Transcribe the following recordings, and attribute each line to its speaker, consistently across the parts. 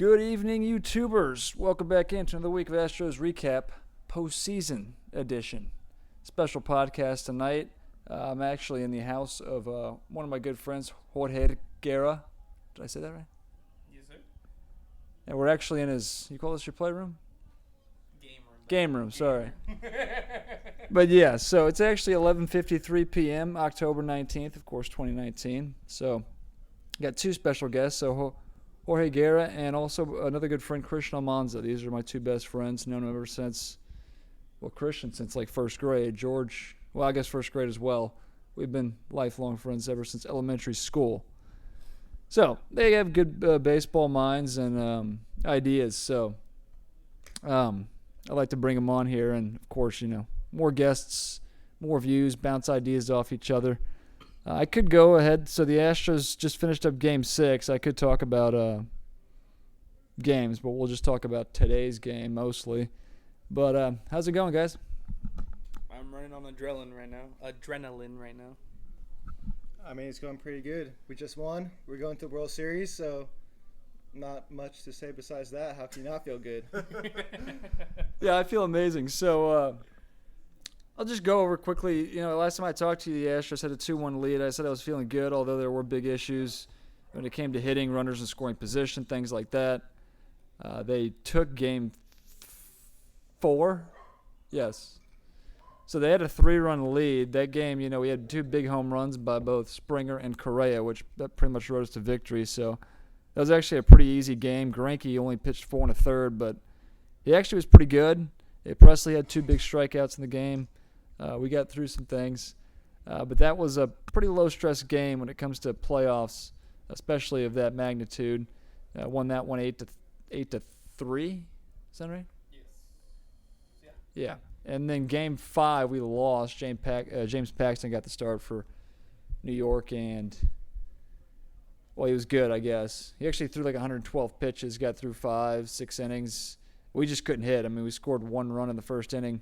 Speaker 1: Good evening, YouTubers. Welcome back into another week of Astros Recap, PostSeason edition. Special podcast tonight. I'm actually in the house of one of my good friends, Jorge, Guerra. Did I say that right?
Speaker 2: Yes, sir.
Speaker 1: And we're actually in his, you call this your playroom? Game room, sorry. But yeah, so it's actually 11:53 p.m., October 19th, of course, 2019. So, got two special guests. So, Jorge Guerra and also another good friend, Christian Almanza. These are my two best friends. Known them ever since, well, Christian since like first grade. George, well, I guess first grade as well. We've been lifelong friends ever since elementary school. So they have good baseball minds and ideas. So I'd like to bring them on here. And, of course, more guests, more views, bounce ideas off each other. I could go ahead. So the Astros just finished up Game 6. I could talk about games, but we'll just talk about today's game mostly. But how's it going, guys?
Speaker 2: I'm running on adrenaline right now.
Speaker 3: I mean, it's going pretty good. We just won. We're going to the World Series, so not much to say besides that. How can you not feel good?
Speaker 1: Yeah, I feel amazing. So I'll just go over quickly. Last time I talked to you, the Astros had a 2-1 lead. I said I was feeling good, although there were big issues when it came to hitting, runners in scoring position, things like that. They took Game 4. Yes. So they had a 3-run lead. That game, we had two big home runs by both Springer and Correa, which that pretty much rode us to victory. So that was actually a pretty easy game. Greinke only pitched 4 1/3, but he actually was pretty good. Presley had 2 big strikeouts in the game. We got through some things. But that was a pretty low-stress game when it comes to playoffs, especially of that magnitude. Won that one 8-3. Is that right?
Speaker 2: Yes.
Speaker 1: Yeah. And then Game 5, we lost. James Paxton got the start for New York, and, well, he was good, I guess. He actually threw like 112 pitches, got through 5-6 innings. We just couldn't hit. I mean, we scored 1 run in the first inning.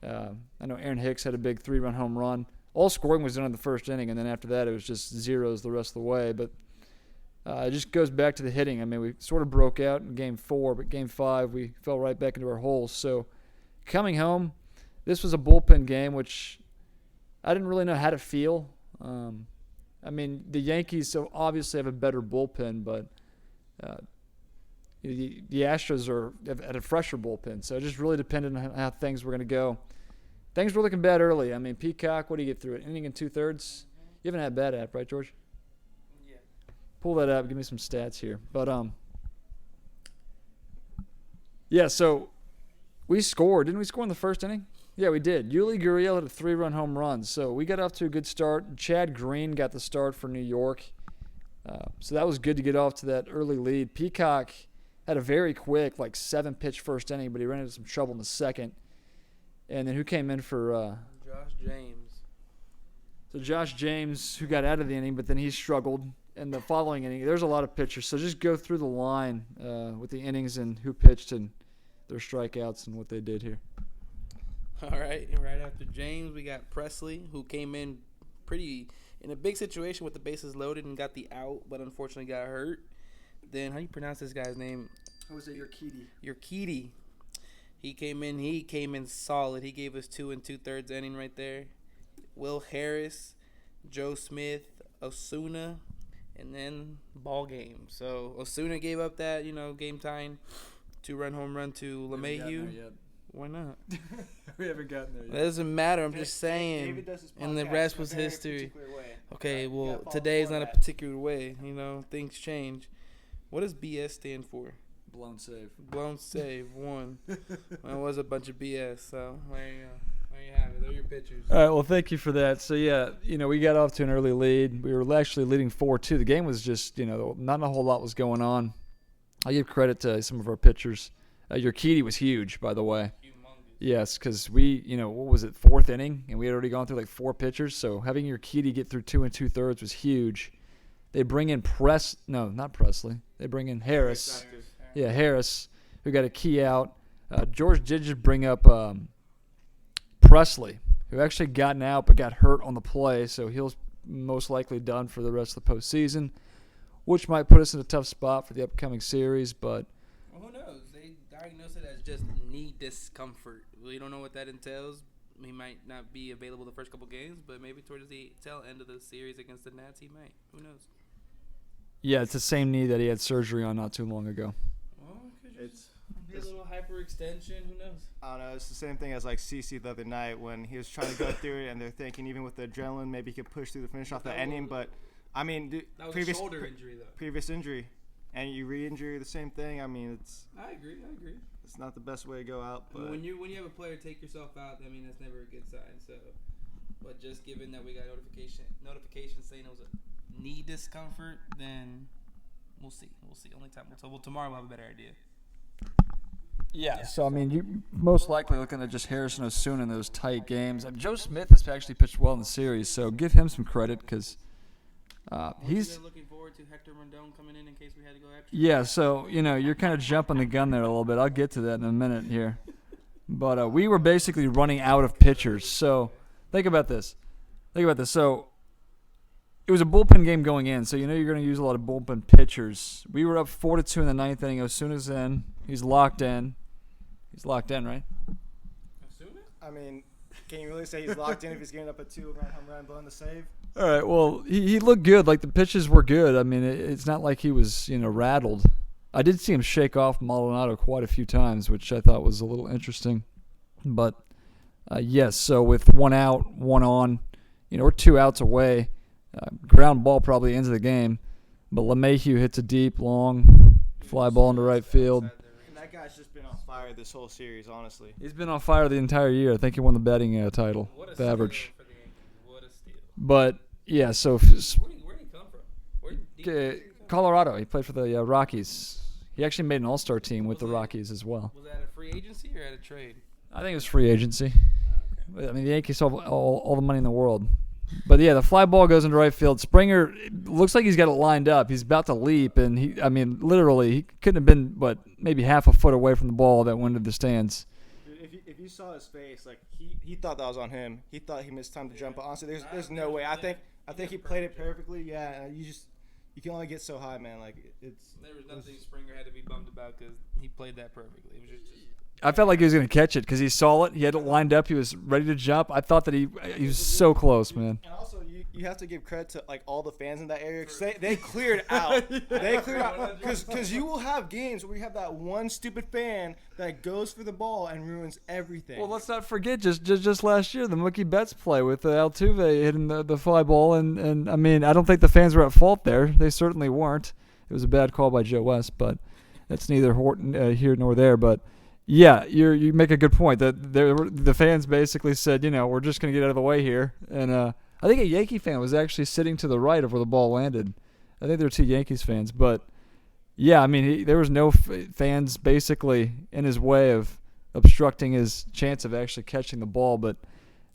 Speaker 1: I know Aaron Hicks had a big 3-run home run. All scoring was done in the first inning, and then after that it was just zeros the rest of the way. But it just goes back to the hitting. I mean, we sort of broke out in Game 4, but Game 5 we fell right back into our holes. So coming home, this was a bullpen game, which I didn't really know how to feel. I mean, the Yankees so obviously have a better bullpen, but the Astros have a fresher bullpen. So it just really depended on how things were going to go. Things were looking bad early. I mean, Peacock, what do you get through it? Inning and 2/3? You haven't had bad app, right, George?
Speaker 2: Yeah.
Speaker 1: Pull that up. Give me some stats here. But, yeah, so we scored. Didn't we score in the first inning? Yeah, we did. Yuli Gurriel had a 3-run home run. So we got off to a good start. Chad Green got the start for New York. So that was good to get off to that early lead. Peacock had a very quick, 7-pitch first inning, but he ran into some trouble in the second. And then who came in for
Speaker 2: Josh James.
Speaker 1: So Josh James, who got out of the inning, but then he struggled in the following inning. There's a lot of pitchers. So just go through the line with the innings and who pitched and their strikeouts and what they did here.
Speaker 2: All right. Right after James, we got Presley, who came in in a big situation with the bases loaded and got the out, but unfortunately got hurt. Then, how do you pronounce this guy's name?
Speaker 1: Jose Urquidy.
Speaker 2: Urquidy. He came in solid. He gave us 2 2/3 inning right there. Will Harris, Joe Smith, Osuna, and then ball game. So Osuna gave up that, game tying 2-run home run to LeMahieu. Why not?
Speaker 1: We haven't gotten there yet.
Speaker 2: That doesn't matter. I'm just saying.
Speaker 3: David does his
Speaker 2: And the
Speaker 3: podcast
Speaker 2: rest was
Speaker 3: in a very
Speaker 2: history.
Speaker 3: particular way.
Speaker 2: Okay, well,
Speaker 3: follow
Speaker 2: today's not a
Speaker 3: format.
Speaker 2: particular way. Things change. What does BS stand for?
Speaker 1: Blown save.
Speaker 2: Blown save. 1. Well, it was a bunch of BS. So there you go. There you have it. There are your pictures.
Speaker 1: All right, well, thank you for that. So, yeah, we got off to an early lead. We were actually leading 4-2. The game was just, not a whole lot was going on. I give credit to some of our pitchers. Urquidy was huge, by the way. Yes, because we, what was it, 4th inning? And we had already gone through 4 pitchers. So having Urquidy get through 2 2/3 was huge. They bring in not Presley. They bring in Harris. Yeah, Harris, who got a key out. George did just bring up Presley, who actually gotten out but got hurt on the play, so he'll most likely done for the rest of the postseason, which might put us in a tough spot for the upcoming series. But
Speaker 2: diagnose it as just knee discomfort. We don't know what that entails. He might not be available the first couple games, but maybe towards the tail end of the series against the Nats, he might. Who knows?
Speaker 1: Yeah, it's the same knee that he had surgery on not too long ago.
Speaker 2: Well, it's be a little hyperextension. Who knows?
Speaker 3: I don't know. It's the same thing as like CC the other night when he was trying to go through it, and they're thinking even with the adrenaline, maybe he could push through the finish off the ending. But I mean,
Speaker 2: that was a shoulder injury though.
Speaker 3: Previous injury, and you re-injure the same thing. I mean,
Speaker 2: I agree.
Speaker 3: It's not the best way to go out. But
Speaker 2: when you have a player take yourself out, I mean that's never a good sign. So, but just given that we got notification saying it was a knee discomfort, then we'll see. Only time will tell. Well, tomorrow we'll have a better idea.
Speaker 1: Yeah, so I mean, you most likely looking at just Harrison Osuna in those tight games. Joe Smith has actually pitched well in the series, so give him some credit because he's
Speaker 2: looking forward to Hector Rendon coming in case we had to go extra.
Speaker 1: Yeah, so you're kind of jumping the gun there a little bit. I'll get to that in a minute here, but we were basically running out of pitchers. So think about this. So it was a bullpen game going in, so you're going to use a lot of bullpen pitchers. We were up 4-2 in the ninth inning. Osuna's in. He's locked in. He's locked in, right?
Speaker 2: Osuna?
Speaker 3: I mean, can you really say he's locked in if he's getting up a 2-run home run blowing the save?
Speaker 1: All right. Well, he looked good. Like the pitches were good. I mean, it's not like he was rattled. I did see him shake off Maldonado quite a few times, which I thought was a little interesting. But yes, so with 1 out, 1 on, we're 2 outs away. Ground ball probably ends the game, but LeMahieu hits a deep, long fly ball into right field.
Speaker 3: And that guy's just been on fire this whole series, honestly.
Speaker 1: He's been on fire the entire year. I think he won the batting title, the average.
Speaker 2: For the Yankees. What a steal.
Speaker 1: But yeah, so
Speaker 2: Where did he come from?
Speaker 1: Colorado. He played for the Rockies. He actually made an all-star team with the Rockies as well.
Speaker 2: Was that a free agency or at a trade?
Speaker 1: I think it was free agency. I mean, the Yankees have all the money in the world. But yeah, the fly ball goes into right field. Springer looks like he's got it lined up. He's about to leap, and literally, he couldn't have been maybe half a foot away from the ball that went into the stands.
Speaker 3: Dude, if you saw his face, like he thought that was on him. He thought he missed time to jump. But honestly, there's no way. I think he played it perfectly. Yeah, you can only get so high, man. Like
Speaker 2: there was nothing Springer had to be bummed about because he played that perfectly. It was just
Speaker 1: I felt like he was going to catch it because he saw it. He had it lined up. He was ready to jump. I thought that he was so close, man.
Speaker 3: And also, you have to give credit to all the fans in that area because they cleared out. They cleared out because you will have games where you have that one stupid fan that goes for the ball and ruins everything.
Speaker 1: Well, let's not forget just last year the Mookie Betts play with Altuve hitting the fly ball, and I mean I don't think the fans were at fault there. They certainly weren't. It was a bad call by Joe West, but that's neither here nor there. But yeah, you make a good point that the fans basically said, we're just going to get out of the way here. And I think a Yankee fan was actually sitting to the right of where the ball landed. I think there were 2 Yankees fans. But, yeah, I mean, there was no fans basically in his way of obstructing his chance of actually catching the ball. But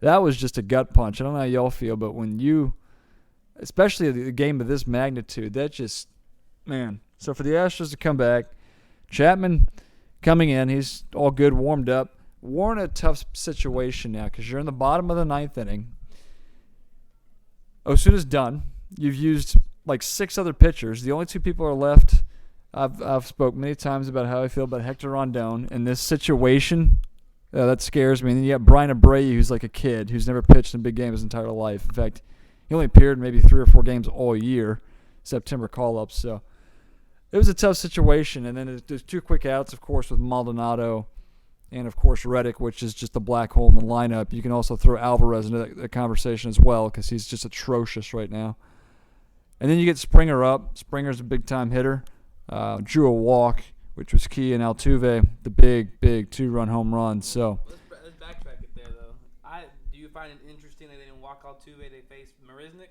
Speaker 1: that was just a gut punch. I don't know how y'all feel, but when especially a game of this magnitude, that just, man. So for the Astros to come back, Chapman coming in, he's all good, warmed up. We're in a tough situation now because you're in the bottom of the 9th inning. Osuna's done. You've used 6 other pitchers. The only 2 people are left. I've spoke many times about how I feel about Hector Rondon in this situation. That scares me. And then you got Brian Abreu, who's like a kid who's never pitched in a big game his entire life. In fact, he only appeared in maybe 3 or 4 games all year, September call-ups. So it was a tough situation, and then there's 2 quick outs, of course, with Maldonado and, of course, Reddick, which is just a black hole in the lineup. You can also throw Alvarez into that conversation as well because he's just atrocious right now. And then you get Springer up. Springer's a big-time hitter. Drew a walk, which was key, and Altuve, the big 2-run home run. So
Speaker 2: let's backtrack it there, though. Do you find it interesting that they didn't walk Altuve? They faced Marisnik?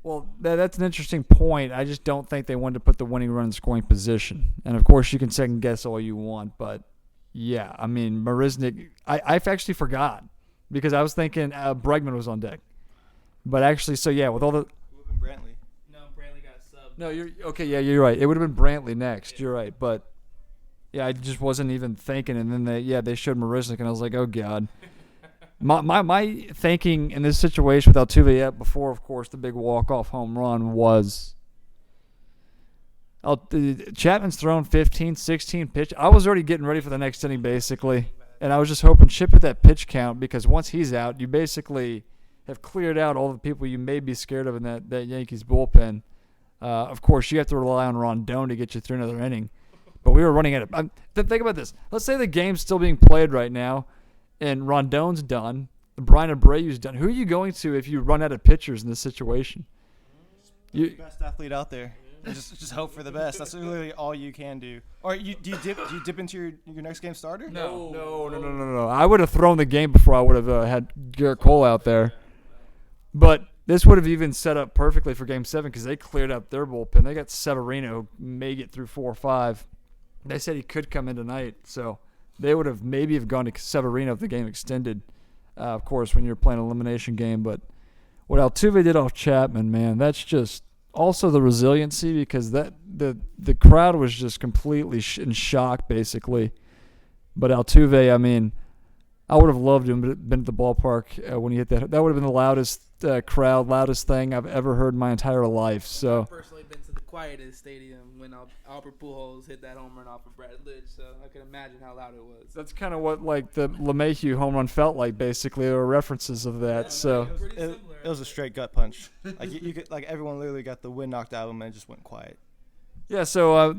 Speaker 1: Well, that's an interesting point. I just don't think they wanted to put the winning run in scoring position. And, of course, you can second-guess all you want. But, yeah, I mean, Marisnik, I actually forgot because I was thinking Bregman was on deck. But actually, so, yeah, with all the –
Speaker 3: Brantley.
Speaker 2: No, Brantley got subbed.
Speaker 1: No, you're right. It would have been Brantley next. Yeah. You're right. But, yeah, I just wasn't even thinking. And then, they showed Marisnik, and I was like, oh, God. My thinking in this situation with Altuve before, of course, the big walk-off home run was Chapman's thrown 15, 16 pitch. I was already getting ready for the next inning, basically. And I was just hoping Chip at that pitch count, because once he's out, you basically have cleared out all the people you may be scared of in that Yankees bullpen. Of course, you have to rely on Rondon to get you through another inning. But we were running out of think about this. Let's say the game's still being played right now, and Rondon's done. Brian Abreu's done. Who are you going to if you run out of pitchers in this situation?
Speaker 3: The best athlete out there. Just hope for the best. That's literally all you can do. Or do you dip into your next game starter?
Speaker 1: No. I would have thrown the game before I would have had Garrett Cole out there. But this would have even set up perfectly for Game 7 because they cleared up their bullpen. They got Severino, who may get through 4 or 5. They said he could come in tonight, so they would have maybe have gone to Severino if the game extended. Of course, when you're playing an elimination game. But what Altuve did off Chapman, man, that's just also the resiliency, because that the crowd was just completely in shock, basically. But Altuve, I mean, I would have loved him to have been at the ballpark when he hit that. That would have been the loudest crowd, loudest thing I've ever heard in my entire life. So
Speaker 2: I've personally been to the quietest stadium when Albert Pujols hit that home run off of Brad Lidge, so I can imagine how loud it was.
Speaker 1: that's kind of what like the LeMahieu home run felt like, basically. There were references of that.
Speaker 2: Yeah,
Speaker 1: So
Speaker 3: It was a straight gut punch. Like you could, like everyone literally got the wind knocked out of them and it just went quiet.
Speaker 1: yeah, so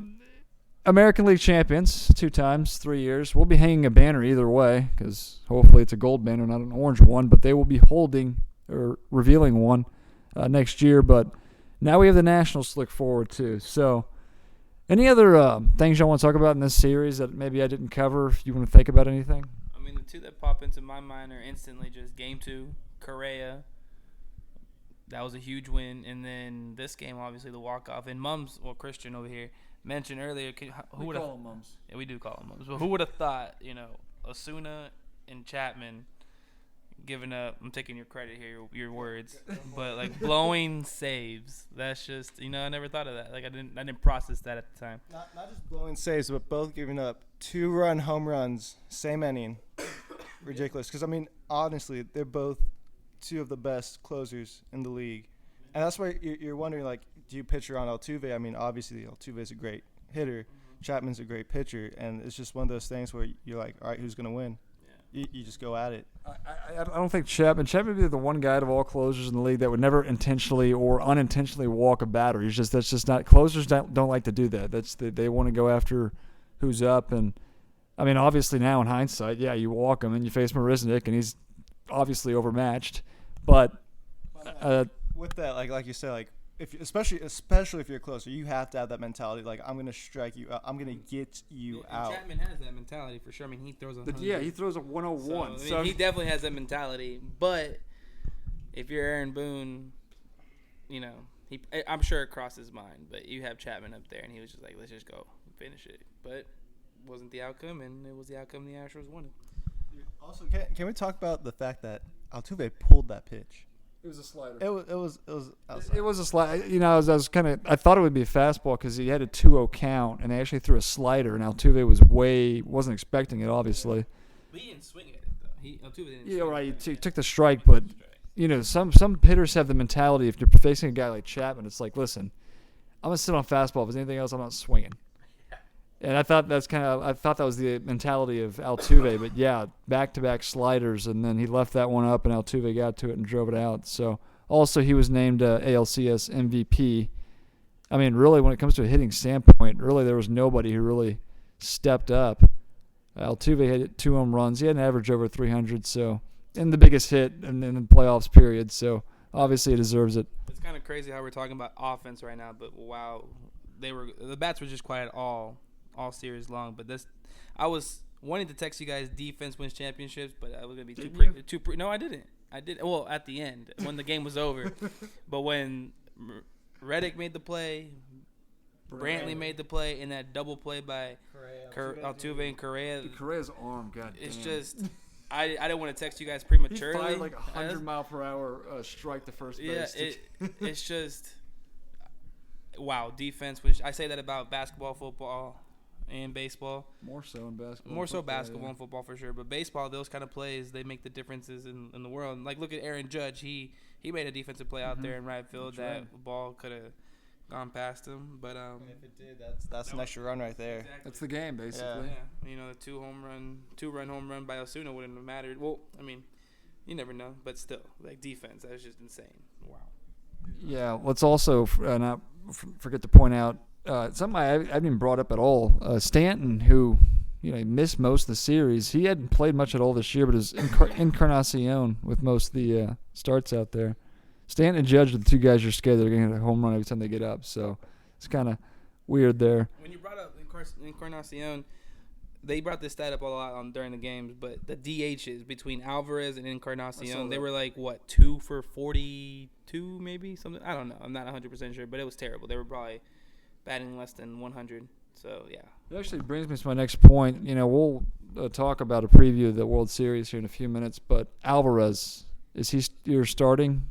Speaker 1: American League champions 2 times, 3 years. We'll be hanging a banner either way, because hopefully it's a gold banner, not an orange one. But they will be holding or revealing one next year. But now we have the Nationals to look forward to. So any other things y'all want to talk about in this series that maybe I didn't cover, if you want to think about anything?
Speaker 2: I mean, the two that pop into my mind are instantly just Game 2, Correa. That was a huge win. And then this game, obviously, the walk-off. And Christian over here mentioned earlier, who would have?
Speaker 1: them mums.
Speaker 2: Yeah, we do call them mums. But who would have thought, Osuna and Chapman giving up? I'm taking your credit here, your words, but like blowing saves. That's just I never thought of that. Like I didn't process that at the time.
Speaker 3: Not just blowing saves, but both giving up 2-run home runs, same inning. Ridiculous. Because I mean, honestly, they're both 2 of the best closers in the league, and that's why you're wondering, like, do you pitch around Altuve? I mean, obviously Altuve is a great hitter, Chapman's a great pitcher, and it's just one of those things where you're like, all right, who's gonna win? Yeah. You just go at it.
Speaker 1: I don't think Chapman would be the one guy of all closers in the league that would never intentionally or unintentionally walk a batter. That's just not, closers don't like to do that. They want to go after who's up. And I mean, obviously now in hindsight, yeah, you walk him and you face Marisnik and he's obviously overmatched. But
Speaker 3: with that, like you said, like especially if you're closer, you have to have that mentality. Like, I'm gonna strike you out. I'm gonna get you out.
Speaker 2: Chapman has that mentality for sure. I mean, he throws
Speaker 1: he throws a 101.
Speaker 2: So, he definitely has that mentality. But if you're Aaron Boone, I'm sure it crossed his mind. But you have Chapman up there, and he was just like, let's just go finish it. But wasn't the outcome, and it was the outcome the Astros wanted.
Speaker 3: Also, can we talk about the fact that Altuve pulled that pitch?
Speaker 1: It was a slider.
Speaker 3: It was
Speaker 1: a slider. I thought it would be a fastball because he had a 2-0 count, and they actually threw a slider, and Altuve wasn't expecting it, obviously.
Speaker 2: But he didn't swing at it, though. Altuve didn't.
Speaker 1: Yeah, right. He took the strike, but some hitters have the mentality. If you're facing a guy like Chapman, it's like, listen, I'm gonna sit on fastball. If there's anything else, I'm not swinging. And I thought that was the mentality of Altuve, but yeah, back-to-back sliders, and then he left that one up, and Altuve got to it and drove it out. So also he was named ALCS MVP. I mean, really, when it comes to a hitting standpoint, really there was nobody who really stepped up. Altuve hit 2 home runs. He had an average over 300, so and the biggest hit in the playoffs period. So obviously he deserves it.
Speaker 2: It's kind of crazy how we're talking about offense right now, but wow, the bats were just quiet all series long. But I was wanting to text you guys defense wins championships, but I was gonna be too no, I didn't. I did well at the end when the game was over. But when Reddick made the play, Brantley made the play, and that double play by Altuve and Correa.
Speaker 1: Correa's arm, God damn.
Speaker 2: It's just I didn't want to text you guys prematurely.
Speaker 1: He fired like 100 mile per hour strike to first base.
Speaker 2: Yeah, it's just wow, defense. Which I say that about basketball, football, and baseball.
Speaker 1: More so in basketball.
Speaker 2: More so basketball and football for sure. But baseball, those kind of plays, they make the differences in the world. And like, look at Aaron Judge. He made a defensive play out there in right field. That ball could gone past him. But
Speaker 3: If it did, that's an extra run right there.
Speaker 2: Exactly.
Speaker 1: That's the game, basically.
Speaker 2: Yeah. You know, the two-run home run by Osuna wouldn't have mattered. Well, I mean, you never know, but still, like defense, that was just insane. Wow.
Speaker 1: Yeah, let's also not forget to point out something I haven't even brought up at all. Stanton, who he missed most of the series, he hadn't played much at all this year, but is Encarnacion with most of the starts out there. Stanton and Judge are the two guys you're scared they're going to hit a home run every time they get up, so it's kind of weird there.
Speaker 2: When you brought up Encarnacion, they brought this stat up a lot during the games, but the DHs between Alvarez and Encarnacion, they were like, 2 for 42 maybe? Something. I don't know. I'm not 100% sure, but it was terrible. They were probably batting less than 100. So, yeah.
Speaker 1: It actually brings me to my next point. We'll talk about a preview of the World Series here in a few minutes, but Alvarez, is he your starting?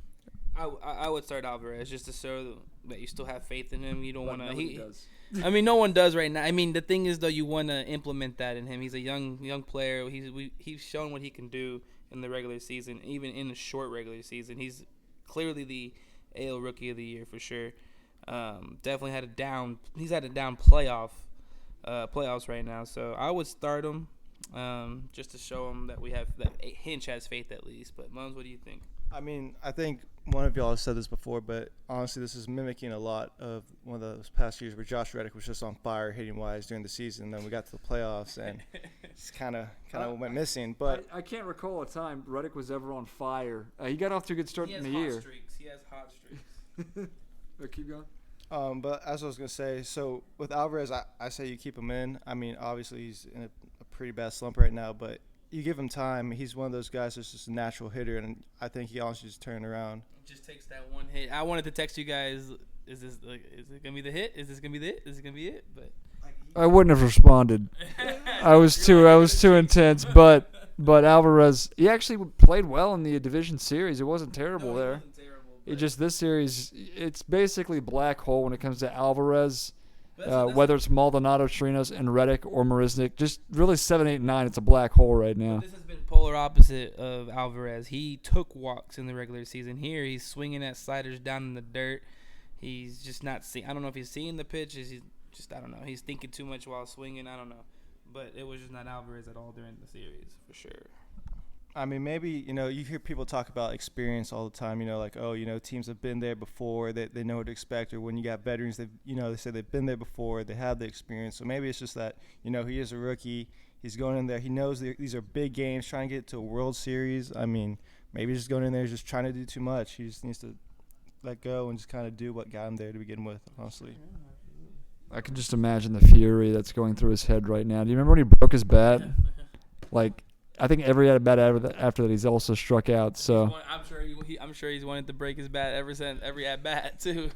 Speaker 2: I would start Alvarez just to show that you still have faith in him. You don't want to.
Speaker 1: Nobody does.
Speaker 2: I mean, no one does right now. I mean, the thing is, though, you want to implement that in him. He's a young player. He's shown what he can do in the regular season, even in the short regular season. He's clearly the AL Rookie of the Year for sure. Definitely had a down. He's had a down playoffs right now. So I would start him just to show him that that Hinch has faith at least. But Mons, what do you think?
Speaker 3: I mean, I think one of y'all has said this before, but honestly, this is mimicking a lot of one of those past years where Josh Reddick was just on fire hitting-wise during the season. Then we got to the playoffs, and it's kind of went missing. But
Speaker 1: I can't recall a time Reddick was ever on fire. He got off to a good start in the year.
Speaker 2: He has hot streaks.
Speaker 1: But keep going.
Speaker 3: But as I was going to say, so with Alvarez, I say you keep him in. I mean, obviously he's in a pretty bad slump right now, but you give him time. He's one of those guys that's just a natural hitter, and I think he honestly just turn around.
Speaker 2: It just takes that one hit. I wanted to text you guys, is it gonna be the hit? Is this gonna be the hit? Is it gonna be it? But
Speaker 1: I wouldn't have responded. I was too intense. But Alvarez, he actually played well in the division series. It wasn't terrible there.
Speaker 2: It wasn't terrible,
Speaker 1: It just this series, it's basically black hole when it comes to Alvarez.
Speaker 2: That's
Speaker 1: Whether it's Maldonado, Chirinos, and Reddick or Marisnik, just really 7, 8, 9. It's a black hole right now.
Speaker 2: This has been polar opposite of Alvarez. He took walks in the regular season. Here, he's swinging at sliders down in the dirt. He's just not seeing. I don't know if he's seeing the pitch. I don't know. He's thinking too much while swinging. I don't know. But it was just not Alvarez at all during the series, for sure.
Speaker 3: I mean, maybe, you hear people talk about experience all the time, like, teams have been there before, they know what to expect, or when you got veterans, they say they've been there before, they have the experience. So maybe it's just that, he is a rookie, he's going in there, he knows these are big games, trying to get to a World Series. I mean, maybe just going in there is just trying to do too much. He just needs to let go and just kind of do what got him there to begin with, honestly.
Speaker 1: I can just imagine the fury that's going through his head right now. Do you remember when he broke his bat? Like, I think every at bat after that he's also struck out. So
Speaker 2: I'm sure he's wanted to break his bat ever since every at bat too.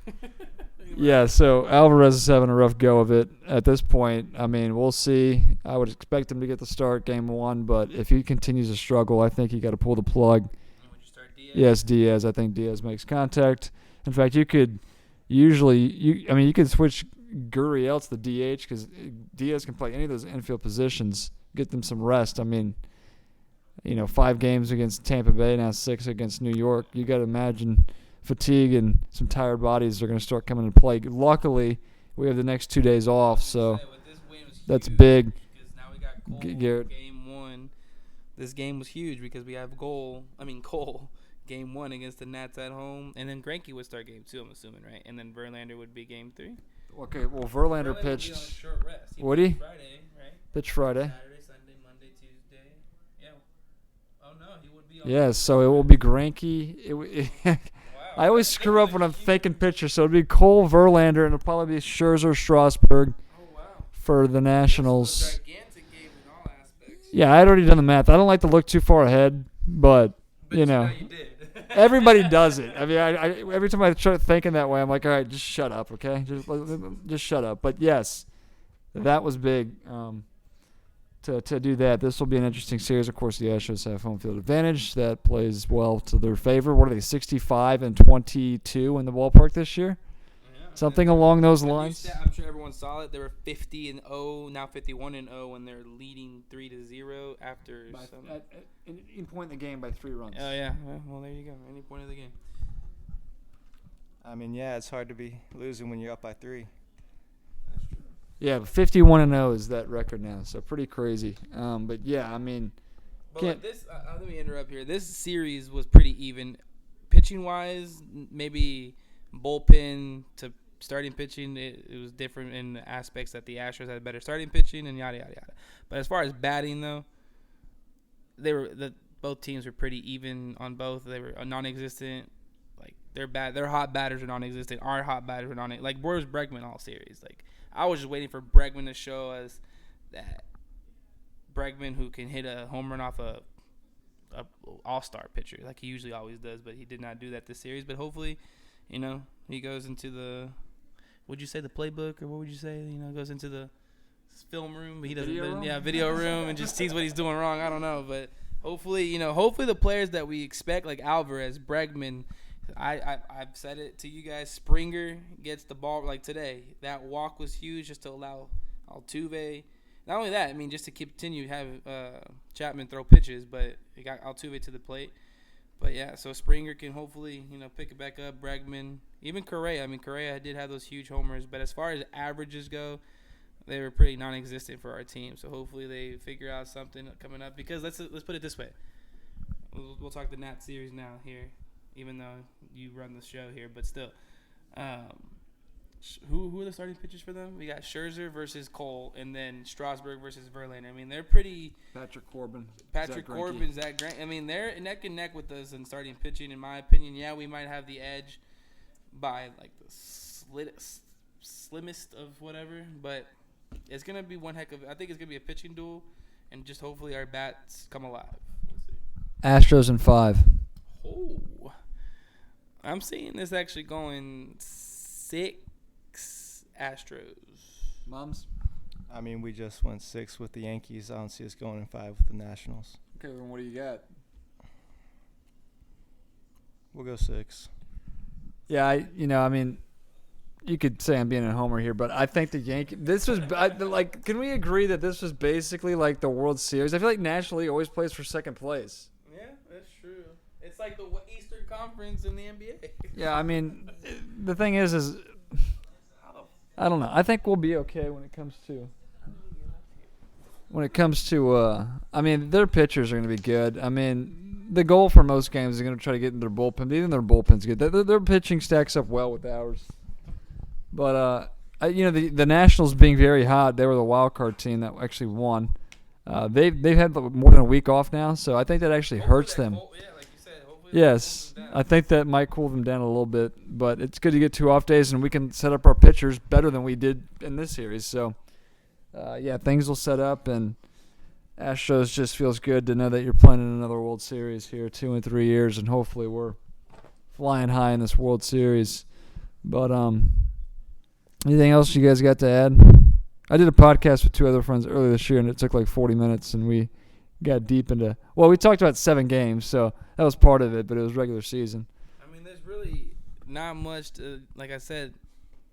Speaker 1: Yeah, so Alvarez is having a rough go of it at this point. I mean, we'll see. I would expect him to get the start game 1, but if he continues to struggle, I think you got to pull the plug.
Speaker 2: Would you start Diaz?
Speaker 1: Yes, Diaz. I think Diaz makes contact. In fact, you could you could switch Gurriel to the DH because Diaz can play any of those infield positions. Get them some rest. I mean, 5 games against Tampa Bay, now 6 against New York. You got to imagine fatigue and some tired bodies are going to start coming into play. Luckily, we have the next 2 days off, so that's big.
Speaker 2: Because now we got
Speaker 1: Garrett.
Speaker 2: Game 1. This game was huge because we have Cole, Game 1 against the Nats at home, and then Greinke would start Game 2, I'm assuming, right? And then Verlander would be Game 3.
Speaker 1: Okay, well, Verlander pitched.
Speaker 2: Would be on a short rest.
Speaker 1: Would he?
Speaker 2: Friday, right?
Speaker 1: Pitch Friday.
Speaker 2: Saturday, Sunday, Monday, Tuesday. Yeah. Oh no, he would be on.
Speaker 1: Yes, so it will be Greinke. I always screw up when I'm thinking pitchers, so it'll be Cole, Verlander, and it'll probably be Scherzer, Strasburg for the Nationals.
Speaker 2: This is a gigantic game in all aspects.
Speaker 1: Yeah, I'd already done the math. I don't like to look too far ahead, but
Speaker 2: You did.
Speaker 1: everybody does it. I mean, I every time I start thinking that way, I'm like, all right, just shut up, okay? Just shut up. But yes, that was big to do that. This will be an interesting series. Of course, the Astros have home field advantage. That plays well to their favor. What are they, 65-22 in the ballpark this year?
Speaker 2: Yeah.
Speaker 1: Something along those lines.
Speaker 2: I'm sure everyone saw it. They were 50-0, now 51-0, and they're leading 3-0 after some.
Speaker 1: At any point in the game by 3 runs.
Speaker 2: Oh yeah. Well, there you go. Any point of the game.
Speaker 3: I mean, yeah, it's hard to be losing when you're up by 3.
Speaker 1: Yeah, 51-0 is that record now, so pretty crazy. But yeah, I mean,
Speaker 2: But like this, let me interrupt here. This series was pretty even, pitching wise. Maybe bullpen to starting pitching, it was different in the aspects that the Astros had better starting pitching and yada yada yada. But as far as batting though, both teams were pretty even on both. They were non-existent. Like their hot batters are non-existent. Our hot batters were non-existent. Like where was Bregman all series? Like I was just waiting for Bregman to show us that Bregman who can hit a home run off a all-star pitcher like he usually always does, but he did not do that this series. But hopefully, he goes into the would you say the playbook or what would you say? Goes into the film room, but he doesn't. Video room and just sees what he's doing wrong. I don't know, but hopefully, hopefully the players that we expect like Alvarez, Bregman. I've said it to you guys. Springer gets the ball like today. That walk was huge just to allow Altuve. Not only that, I mean, just to continue have Chapman throw pitches, but he got Altuve to the plate. But yeah, so Springer can hopefully pick it back up. Bregman, even Correa. I mean, Correa did have those huge homers, but as far as averages go, they were pretty non-existent for our team. So hopefully they figure out something coming up. Because let's put it this way. We'll talk the Nat series now here. Even though you run the show here, but still, who are the starting pitchers for them? We got Scherzer versus Cole, and then Strasburg versus Verlander. I mean, they're pretty.
Speaker 1: Patrick Corbin,
Speaker 2: Zach Greinke. I mean, they're neck and neck with us in starting pitching. In my opinion, yeah, we might have the edge by like the slimmest of whatever, but it's gonna be one heck of. I think it's gonna be a pitching duel, and just hopefully our bats come alive. We'll see.
Speaker 1: Astros in 5.
Speaker 2: Oh. I'm seeing this actually going 6 Astros.
Speaker 1: Mums?
Speaker 3: I mean, we just went 6 with the Yankees. I don't see us going in 5 with the Nationals.
Speaker 1: Okay, then what do you got?
Speaker 3: We'll go 6.
Speaker 1: Yeah, I mean, you could say I'm being a homer here, but I think the Yankees. This was can we agree that this was basically like the World Series? I feel like National League always plays for second place.
Speaker 2: Yeah, that's true. It's like the Eastern Conference in the NBA.
Speaker 1: Yeah, I mean, the thing is I don't know. I think we'll be okay when it comes to. I mean, their pitchers are going to be good. I mean, the goal for most games is going to try to get in their bullpen. But even their bullpen's good. Their pitching stacks up well with ours. But the Nationals being very hot, they were the wild card team that actually won. They've had more than a week off now, so I think that actually hurts them. Yes, I think that might cool them down a little bit, but it's good to get 2 off days, and we can set up our pitchers better than we did in this series. So, things will set up, and Astros just feels good to know that you're playing in another World Series here 2 and 3 years, and hopefully we're flying high in this World Series. But anything else you guys got to add? I did a podcast with 2 other friends earlier this year, and it took like 40 minutes, and we got deep into – well, we talked about 7 games, so that was part of it, but it was regular season.
Speaker 2: I mean, there's really not much to – like I said,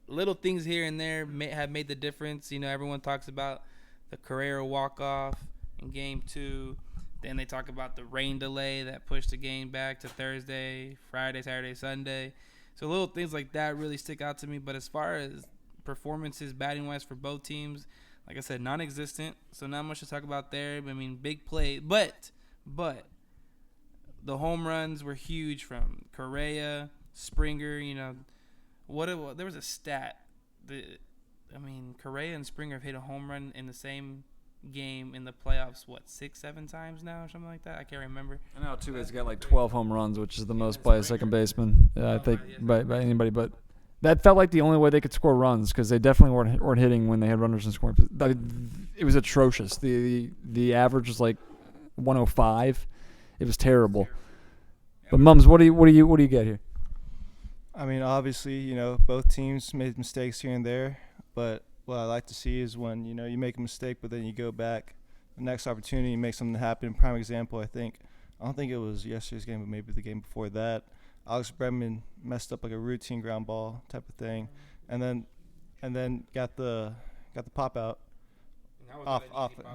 Speaker 2: little things here and there have made the difference. Everyone talks about the Carrera walk-off in Game 2. Then they talk about the rain delay that pushed the game back to Thursday, Friday, Saturday, Sunday. So little things like that really stick out to me. But as far as performances batting-wise for both teams – like I said, non-existent, so not much to talk about there. I mean, big play, but the home runs were huge from Correa, Springer. There was a stat. Correa and Springer have hit a home run in the same game in the playoffs. 6-7 times now, or something like that. I can't remember.
Speaker 1: I know Altuve's got like 12 home runs, which is the most by a second baseman. I think by anybody, but. That felt like the only way they could score runs because they definitely weren't hitting when they had runners in scoring. It was atrocious. The average was like 105. It was terrible. But Mums, what do you get here?
Speaker 3: I mean, obviously, both teams made mistakes here and there. But what I like to see is when you make a mistake, but then you go back, the next opportunity, make something happen. Prime example, I don't think it was yesterday's game, but maybe the game before that. Alex Bregman messed up like a routine ground ball type of thing, and then got the pop out off it.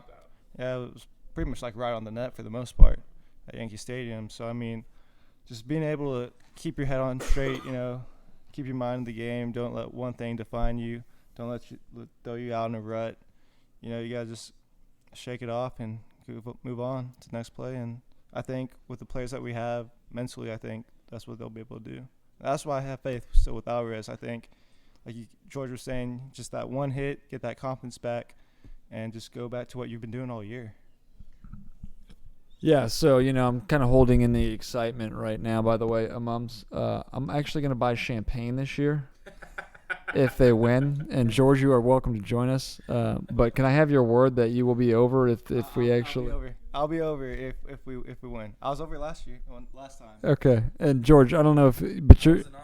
Speaker 3: Yeah, it was pretty much like right on the net for the most part at Yankee Stadium. So I mean, just being able to keep your head on straight, keep your mind in the game. Don't let one thing define you. Don't let throw you out in a rut. You know, you gotta just shake it off and move on to the next play. And I think with the players that we have mentally, I think that's what they'll be able to do. That's why I have faith still with Alvarez. I think, like George was saying, just that one hit, get that confidence back, and just go back to what you've been doing all year.
Speaker 1: Yeah, so, you know, I'm kind of holding in the excitement right now, by the way, Mums. I'm actually going to buy champagne this year if they win. And, George, you are welcome to join us. But can I have your word that you will be over if we actually –
Speaker 3: I'll be over if we win. I was over last time.
Speaker 1: Okay. And, George, I don't know but you're –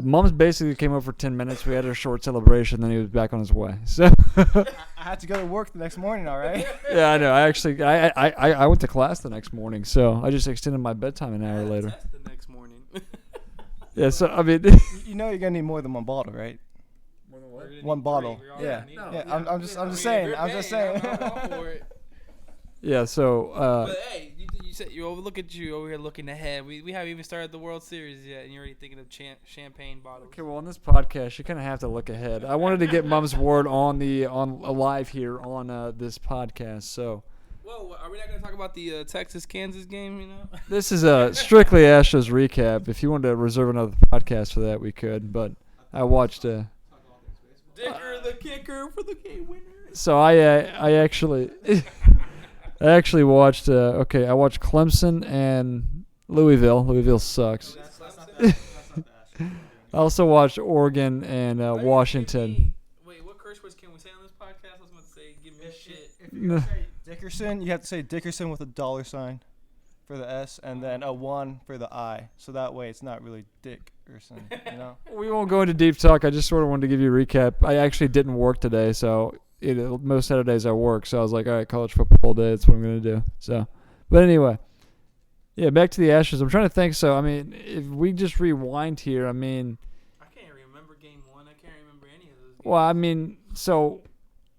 Speaker 1: Mom's basically came over for 10 minutes. We had a short celebration, then he was back on his way. So
Speaker 3: I had to go to work the next morning, all right?
Speaker 1: Yeah, I know. I went to class the next morning, so I just extended my bedtime an hour later.
Speaker 2: Test the next morning.
Speaker 1: Yeah, so, I mean.
Speaker 3: You know you're going to need more than one bottle, right?
Speaker 2: More than what?
Speaker 3: One bottle. Yeah. I'm just saying. I'm just saying.
Speaker 2: I'm all for it.
Speaker 1: Yeah, so.
Speaker 2: But hey, you said look at you over here looking ahead. We haven't even started the World Series yet, and you're already thinking of champagne bottles.
Speaker 1: Okay, well, on this podcast, you kind of have to look ahead. I wanted to get Mom's word on live here on this podcast. So.
Speaker 2: Whoa, are we not going to talk about the Texas-Kansas game? You know.
Speaker 1: This is a strictly Astros recap. If you wanted to reserve another podcast for that, we could. But I watched.
Speaker 2: Dicker the kicker for the game winner.
Speaker 1: So I actually. I actually watched. I watched Clemson and Louisville. Louisville sucks. I also watched Oregon and Washington.
Speaker 2: Wait, what curse words can we say on this podcast? I was about to say, give me shit.
Speaker 3: If you're gonna say Dickerson, you have to say Dickerson with a $sign for the S and then a 1 for the I. So that way it's not really Dickerson, you know?
Speaker 1: We won't go into deep talk. I just sort of wanted to give you a recap. I actually didn't work today, so. Most Saturdays I work, so I was like, all right, college football day, that's what I'm going to do. So, but anyway, yeah, back to the Astros. I'm trying to think. So, I mean, if we just rewind here, I mean.
Speaker 2: I can't remember game 1. I can't remember any of those games.
Speaker 1: Well, I mean, so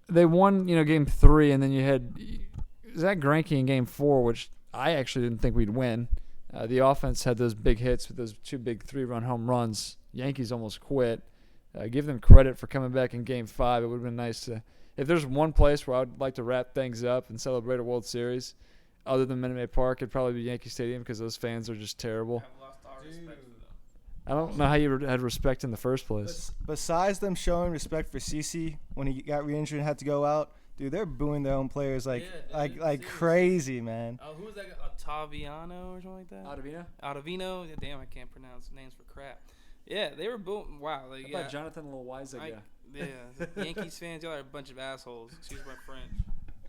Speaker 1: they won, game 3, and then you had Zach Greinke in game 4, which I actually didn't think we'd win. The offense had those big hits with those 2 big 3-run home runs. Yankees almost quit. Give them credit for coming back in game 5. It would have been nice to. If there's one place where I would like to wrap things up and celebrate a World Series, other than Minute Maid Park, it'd probably be Yankee Stadium because those fans are just terrible.
Speaker 2: I've lost all respect for them.
Speaker 1: I don't know how you had respect in the first place.
Speaker 3: Besides them showing respect for CeCe when he got re-injured and had to go out, dude, they're booing their own players like crazy, man.
Speaker 2: Oh, who was that guy? Ottaviano or something like that? Ottavino? Yeah, damn, I can't pronounce names for crap. Yeah, they were booing. Wow. Like,
Speaker 1: How about Jonathan Loaiza guy?
Speaker 2: Yeah, Yankees fans, y'all are a bunch of assholes. Excuse my French.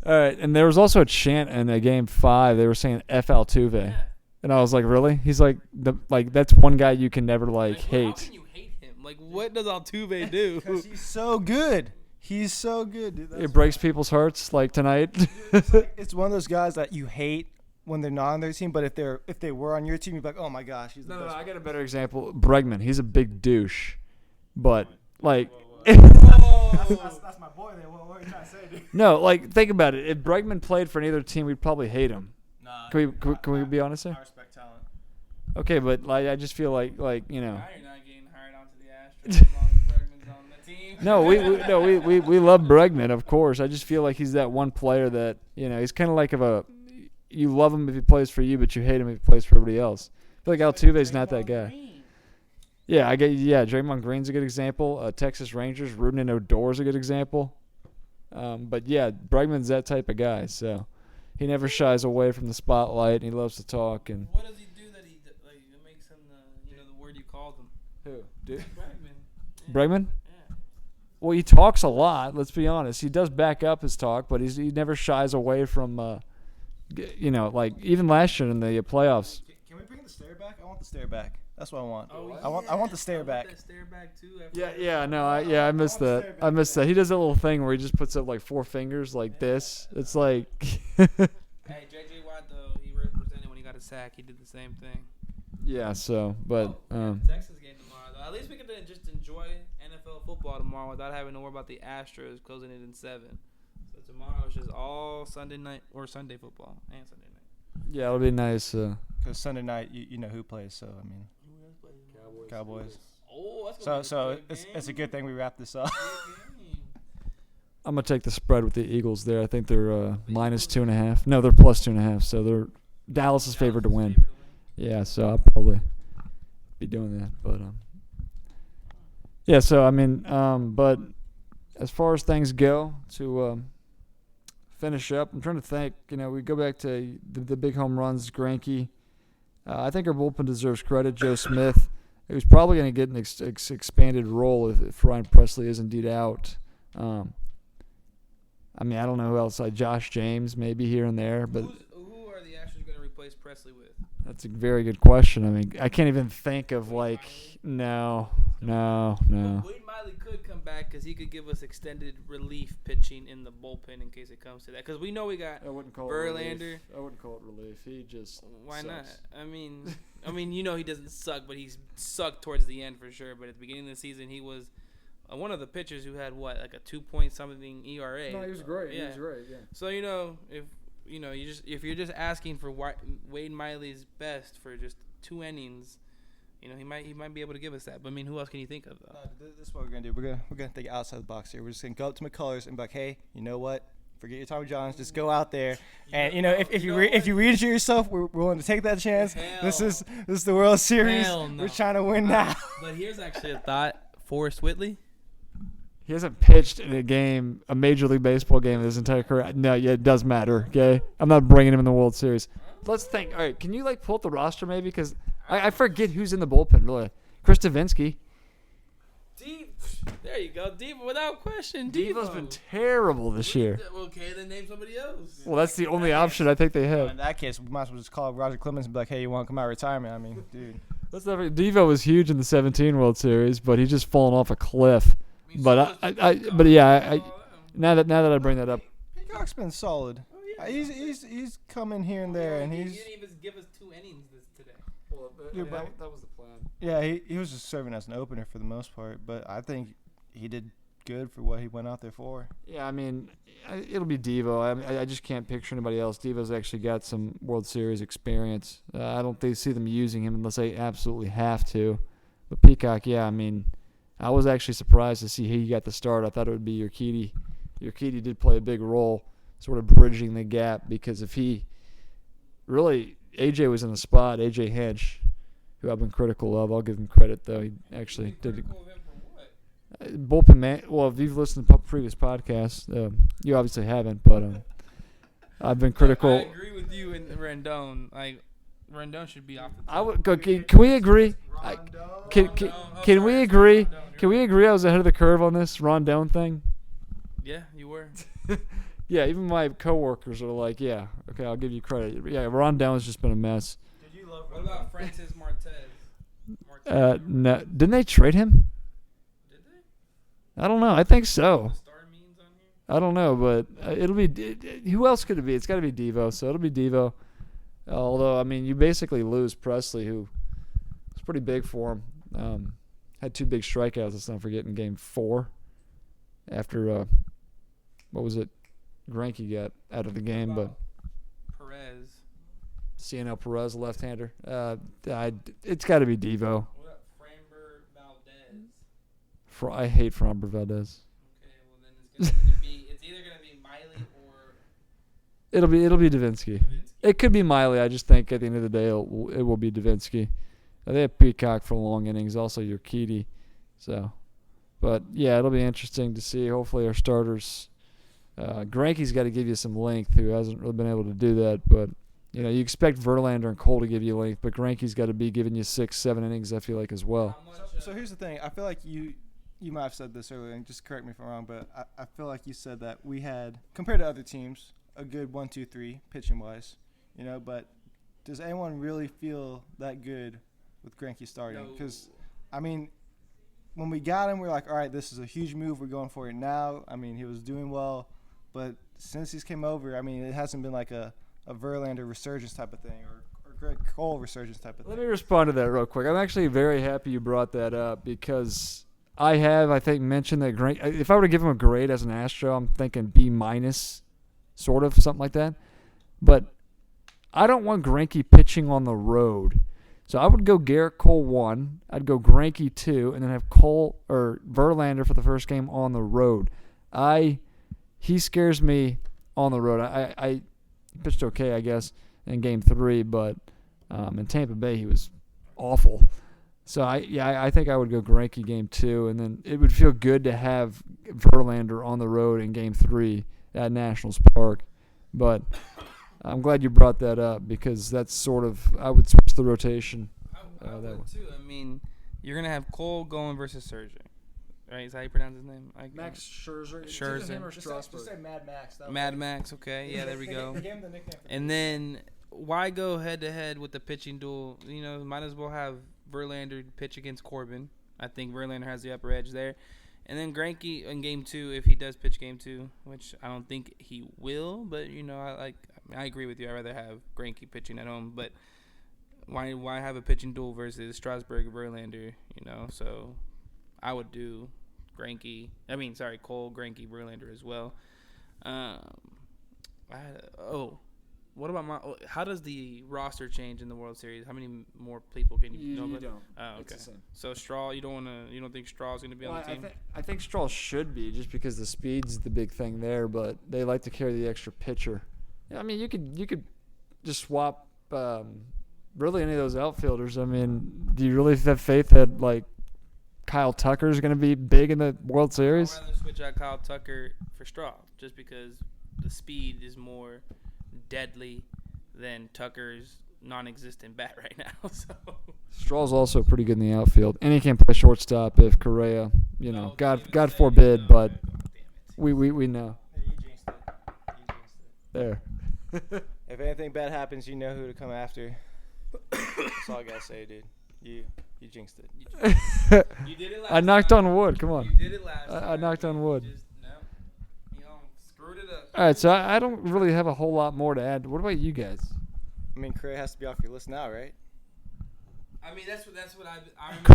Speaker 1: All right, and there was also a chant in game 5. They were saying F Altuve,
Speaker 2: Yeah.
Speaker 1: and I was like, really? He's like that's one guy you can never hate.
Speaker 2: How can you hate him? Like, what does Altuve do?
Speaker 3: Because he's so good. He's so good, dude.
Speaker 1: It breaks people's hearts, like tonight.
Speaker 3: It's one of those guys that you hate when they're not on their team, but if they were on your team, you'd be like, oh my gosh, he's the best.
Speaker 1: No, I got a better example. Bregman, he's a big douche, but like.
Speaker 3: That's my boy there. What are you trying to say, dude?
Speaker 1: No, think about it. If Bregman played for any other team, we'd probably hate him.
Speaker 3: Nah,
Speaker 1: can we be honest here?
Speaker 3: I respect talent.
Speaker 1: Okay, but I just feel like
Speaker 2: Now you're not getting hired onto the Astros as long as Bregman's on the team.
Speaker 1: No, we love Bregman, of course. I just feel like he's that one player that he's kind of like you love him if he plays for you, but you hate him if he plays for everybody else. I feel like Altuve's not that guy. Yeah, Draymond Green's a good example. Texas Rangers, Rudin Odor's a good example. But yeah, Bregman's that type of guy, so he never shies away from the spotlight, and he loves to talk. And
Speaker 2: what does he do that makes him the word you called him?
Speaker 1: Who? Dude?
Speaker 2: Bregman. Yeah.
Speaker 1: Bregman?
Speaker 2: Yeah.
Speaker 1: Well, he talks a lot. Let's be honest. He does back up his talk, but he never shies away from, even last year in the playoffs.
Speaker 3: Can we bring the stare back? I want the stare back. That's what I want.
Speaker 2: Oh,
Speaker 3: I want the stare back.
Speaker 2: That stare back too.
Speaker 1: I missed that. I missed that. He does that little thing where he just puts up 4 fingers like this. It's like.
Speaker 2: Hey, J.J. Watt though, he represented when he got a sack. He did the same thing.
Speaker 1: Yeah. So, but.
Speaker 2: Texas game tomorrow though. At least we can just enjoy NFL football tomorrow without having to worry about the Astros closing it in 7. So tomorrow is just all Sunday night or Sunday football and Sunday night.
Speaker 1: Yeah, it'll be nice.
Speaker 3: Because Sunday night, you know who plays, so I mean. Cowboys.
Speaker 2: Oh,
Speaker 3: So it's a good thing we wrap this up.
Speaker 1: I'm gonna take the spread with the Eagles there. I think they're minus 2.5. No, they're plus 2.5. So they're Dallas is favored to win. Yeah, so I'll probably be doing that. But yeah. So I mean, but as far as things go, to finish up, I'm trying to think. We go back to the big home runs, Greinke. I think our bullpen deserves credit. Joe Smith, who's probably going to get an expanded role if Ryan Presley is indeed out. I mean, I don't know who else. Like Josh James, maybe here and there. But
Speaker 2: who are the Astros going to replace Presley with?
Speaker 1: That's a very good question. I mean, I can't even think of no.
Speaker 2: Wade Miley could come back because he could give us extended relief pitching in the bullpen in case it comes to that. Because we know we got Verlander.
Speaker 1: I wouldn't call it relief. He just
Speaker 2: Why
Speaker 1: sucks.
Speaker 2: not? I mean, he doesn't suck, but he's sucked towards the end for sure. But at the beginning of the season, he was one of the pitchers who had like a 2-point-something ERA.
Speaker 1: No, he was great.
Speaker 2: Yeah.
Speaker 1: He was great. Yeah.
Speaker 2: So if you're just asking for Wade Miley's best for just 2 innings, he might be able to give us that. But I mean, who else can you think of though?
Speaker 3: This is what we're gonna do. We're gonna think outside the box here. We're just gonna go up to McCullers and be like, hey, you know what? Forget your Tommy Johns. Just go out there, and if you re-injure yourself, we're willing to take that chance. This is the World Series.
Speaker 2: Hell no.
Speaker 3: We're trying to win now.
Speaker 2: But here's actually a thought: Forrest Whitley.
Speaker 1: He hasn't pitched in a Major League Baseball game in his entire career. No, yeah, it does matter, okay? I'm not bringing him in the World Series. Let's think. All right, can you, pull up the roster maybe? Because I forget who's in the bullpen, really. Chris Davinsky.
Speaker 2: There you go. Devo, without question.
Speaker 1: Devo's been terrible this year.
Speaker 2: Okay, then name somebody else.
Speaker 1: Well, that's the only option I think they have.
Speaker 3: In that case, we might as well just call Roger Clemens and be like, hey, you want to come out of retirement? I mean, dude.
Speaker 1: Devo was huge in the 17 World Series, but he's just fallen off a cliff. But now that I bring that up,
Speaker 3: Peacock's been solid.
Speaker 2: Oh, yeah.
Speaker 3: He's coming here and there, and
Speaker 2: he didn't even give us 2 innings today.
Speaker 1: Well, that was the plan.
Speaker 3: Yeah, he was just serving as an opener for the most part, but I think he did good for what he went out there for.
Speaker 1: Yeah, I mean, it'll be Devo. I just can't picture anybody else. Devo's actually got some World Series experience. I don't see them using him unless they absolutely have to. But Peacock, yeah, I mean, I was actually surprised to see he got the start. I thought it would be Urquidy. Urquidy did play a big role, sort of bridging the gap, because if he really, AJ was in the spot, AJ Hinch, who I've been critical of. I'll give him credit, though. He actually did it. Bullpen man. Well, if you've listened to previous podcasts, you obviously haven't, but I've been critical.
Speaker 2: I agree with you and Rendon. Rendon should be off the team.
Speaker 1: I would go. Can we agree? Can we agree? Can we agree? I was ahead of the curve on this Rondon thing.
Speaker 2: Yeah, you were.
Speaker 1: Yeah, even my coworkers are like, "Yeah, okay, I'll give you credit." Yeah, Rondon has just been a mess.
Speaker 2: What about Francis Martez?
Speaker 1: No, didn't they trade him?
Speaker 2: Did they?
Speaker 1: I don't know. I think so.
Speaker 2: The star means on here?
Speaker 1: I don't know, but it'll be. Who else could it be? It's got to be Devo. So it'll be Devo. Although, I mean, you basically lose Presley, who was pretty big for him. Had 2 big strikeouts, let's not forget, in Game 4. After, what was it? Greinke got out of the game, but
Speaker 2: Perez.
Speaker 1: CNL Perez, left-hander. It's got to be Devo.
Speaker 2: What about Framber Valdez?
Speaker 1: I hate Framber Valdez.
Speaker 2: Okay, well then it's either gonna be Miley or
Speaker 1: It'll be Davinsky. It could be Miley. I just think at the end of the day, it will be Davinsky. They have Peacock for long innings, also Urquidy. So, but yeah, it'll be interesting to see. Hopefully, our starters. Greinke's got to give you some length, who hasn't really been able to do that. But you expect Verlander and Cole to give you length, but Greinke's got to be giving you 6-7 innings. I feel like as well.
Speaker 3: So here's the thing. I feel like you might have said this earlier, and just correct me if I'm wrong, but I feel like you said that we had, compared to other teams, a good 1-2-3 pitching wise. But does anyone really feel that good with Greinke starting? Because, I mean, when we got him, we were like, all right, this is a huge move. We're going for it now. I mean, he was doing well. But since he's came over, I mean, it hasn't been like a Verlander resurgence type of thing or Greg Cole resurgence type of thing.
Speaker 1: Let me respond to that real quick. I'm actually very happy you brought that up because I think, mentioned that Greinke. If I were to give him a grade as an Astro, I'm thinking B-, sort of, something like that. But I don't want Greinke pitching on the road. So I would go Garrett Cole 1. I'd go Greinke 2, and then have Cole or Verlander for the first game on the road. He scares me on the road. I pitched okay, I guess, in Game 3, but in Tampa Bay he was awful. So I think I would go Greinke Game 2, and then it would feel good to have Verlander on the road in Game 3 at Nationals Park. But I'm glad you brought that up because that's sort of I would switch the rotation.
Speaker 2: I would too. I mean, you're gonna have Cole going versus Scherzer, right? Is that how you pronounce his name?
Speaker 3: Max Scherzer.
Speaker 2: Scherzer.
Speaker 3: Him or just say Mad Max.
Speaker 2: Mad Max. Okay, yeah, there we go.
Speaker 3: They gave him the nickname.
Speaker 2: And then why go head to head with the pitching duel? You know, might as well have Verlander pitch against Corbin. I think Verlander has the upper edge there. And then Greinke in Game 2, if he does pitch Game 2, which I don't think he will, but you know, I agree with you. I'd rather have Greinke pitching at home, but why have a pitching duel versus Strasburg and Verlander? You know, so I would do Cole, Greinke, Verlander as well. What about how does the roster change in the World Series? How many more people can you know?
Speaker 1: You don't.
Speaker 2: Oh, okay.
Speaker 1: It's the same.
Speaker 2: So Straw, you don't think Straw's going to be on the team?
Speaker 1: I think Straw should be just because the speed's the big thing there, but they like to carry the extra pitcher. I mean, you could just swap really any of those outfielders. I mean, do you really have faith that like Kyle Tucker is going to be big in the World Series?
Speaker 2: I'd rather switch out Kyle Tucker for Straw just because the speed is more deadly than Tucker's non-existent bat right now. So
Speaker 1: Straw's also pretty good in the outfield, and he can play shortstop if Correa, God forbid, but we know.
Speaker 3: You jinxed it.
Speaker 1: There.
Speaker 3: If anything bad happens, you know who to come after. That's all I gotta say, dude. You jinxed it.
Speaker 2: You did it last
Speaker 1: I knocked
Speaker 2: time.
Speaker 1: on wood. Come on.
Speaker 2: You did it last time.
Speaker 1: I knocked on wood.
Speaker 2: Screwed it up.
Speaker 1: All right, so I don't really have a whole lot more to add. What about you guys?
Speaker 3: I mean, Correa has to be off your list now, right?
Speaker 2: I mean, that's what I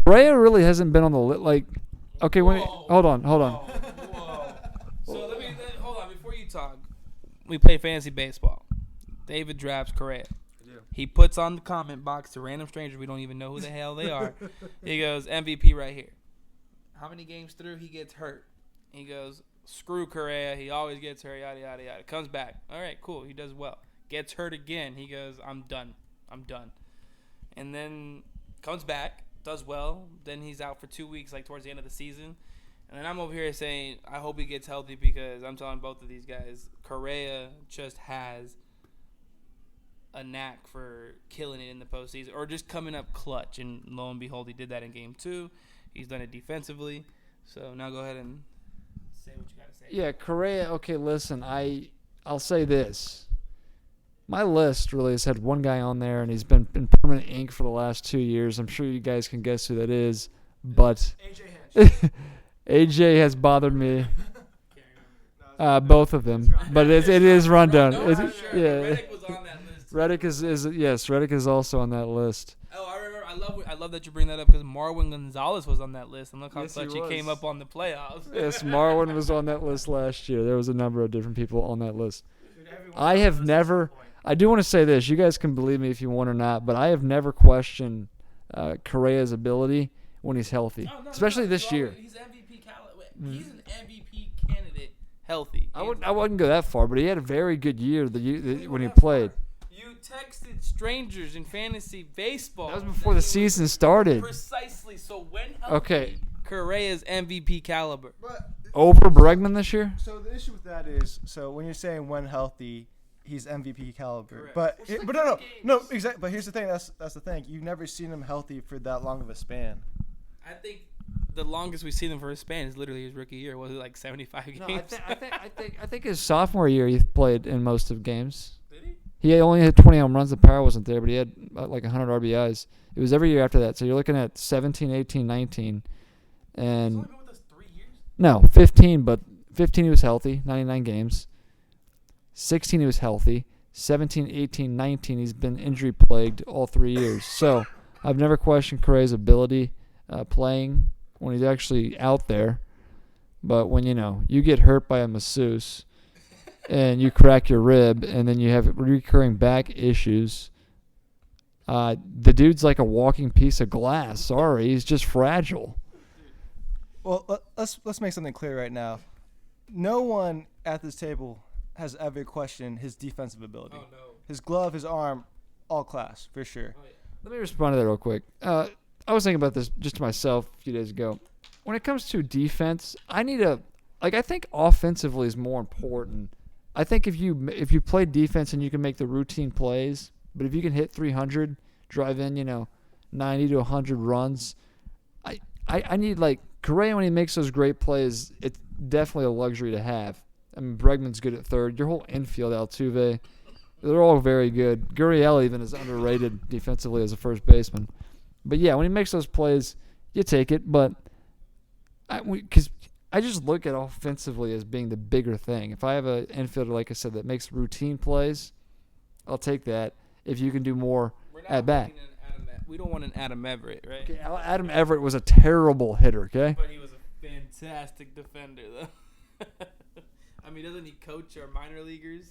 Speaker 1: Correa really hasn't been on the list. Like, okay, hold on.
Speaker 2: Whoa. So hold on before you talk. We play fantasy baseball. David drafts Correa. He puts on the comment box to random strangers we don't even know who the hell they are. He goes, MVP right here. How many games through he gets hurt? He goes, screw Correa. He always gets hurt, yada, yada, yada. Comes back. All right, cool. He does well. Gets hurt again. He goes, I'm done. And then comes back, does well. Then he's out for 2 weeks, like towards the end of the season. And then I'm over here saying, I hope he gets healthy because I'm telling both of these guys, Correa just has a knack for killing it in the postseason or just coming up clutch. And lo and behold, he did that in Game 2. He's done it defensively. So now go ahead and say what you got to say.
Speaker 1: Yeah, Correa. Okay, listen, I'll say this. My list really has had one guy on there, and he's been in permanent ink for the last 2 years. I'm sure you guys can guess who that is, but AJ has bothered me. Both of them, but it is rundown.
Speaker 2: No, I'm sure. Reddick was on that list.
Speaker 1: Reddick is also on that list.
Speaker 2: Oh, I remember. I love that you bring that up because Marwin Gonzalez was on that list, and look how clutch he came up on the playoffs.
Speaker 1: Yes, Marwin was on that list last year. There was a number of different people on that list. I have never. I do want to say this. You guys can believe me if you want or not, but I have never questioned Correa's ability when he's healthy, especially this year.
Speaker 2: He's MVP caliber. He's an MVP candidate healthy.
Speaker 1: I wouldn't go that far, but he had a very good year when he played.
Speaker 2: You texted strangers in fantasy baseball.
Speaker 1: That was before the season started.
Speaker 2: Precisely. So when healthy,
Speaker 1: okay,
Speaker 2: Correa's MVP caliber.
Speaker 1: Over Bregman this year?
Speaker 3: So the issue with that is, so when you're saying when healthy, he's MVP caliber.
Speaker 2: Correct.
Speaker 3: But no, exactly. But here's the thing. That's the thing. You've never seen him healthy for that long of a span.
Speaker 2: I think the longest we've seen him for a span is literally his rookie year. Was it like 75 games?
Speaker 1: No, I think his sophomore year he played in most of games.
Speaker 2: Did he?
Speaker 1: He only had 20 home runs. The power wasn't there, but he had like 100 RBIs. It was every year after that. So you're looking at 17, 18, 19. And
Speaker 2: He's only been with us 3 years?
Speaker 1: no, 15, but 15 he was healthy, 99 games. 16 he was healthy. 17, 18, 19 he's been injury plagued all 3 years. So I've never questioned Correa's ability playing when he's actually out there. But when you get hurt by a masseuse and you crack your rib and then you have recurring back issues, The dude's like a walking piece of glass. Sorry, he's just fragile.
Speaker 3: Well, let's make something clear right now. No one at this table has ever questioned his defensive ability.
Speaker 2: Oh, no.
Speaker 3: His glove, his arm, all class, for sure.
Speaker 2: Oh, yeah.
Speaker 1: Let me respond to that real quick. I was thinking about this just to myself a few days ago. When it comes to defense, I think offensively is more important. I think if you play defense and you can make the routine plays, but if you can hit 300, drive in, 90 to 100 runs, I need like Correa when he makes those great plays. It's definitely a luxury to have. I mean, Bregman's good at third. Your whole infield, Altuve, they're all very good. Gurriel even is underrated defensively as a first baseman. But yeah, when he makes those plays, you take it. But because I just look at offensively as being the bigger thing. If I have an infielder, like I said, that makes routine plays, I'll take that. If you can do more at bat.
Speaker 2: We don't want an Adam Everett, right?
Speaker 1: Okay, Adam Everett was a terrible hitter, okay?
Speaker 2: But he was a fantastic defender, though. I mean, doesn't he coach our minor leaguers?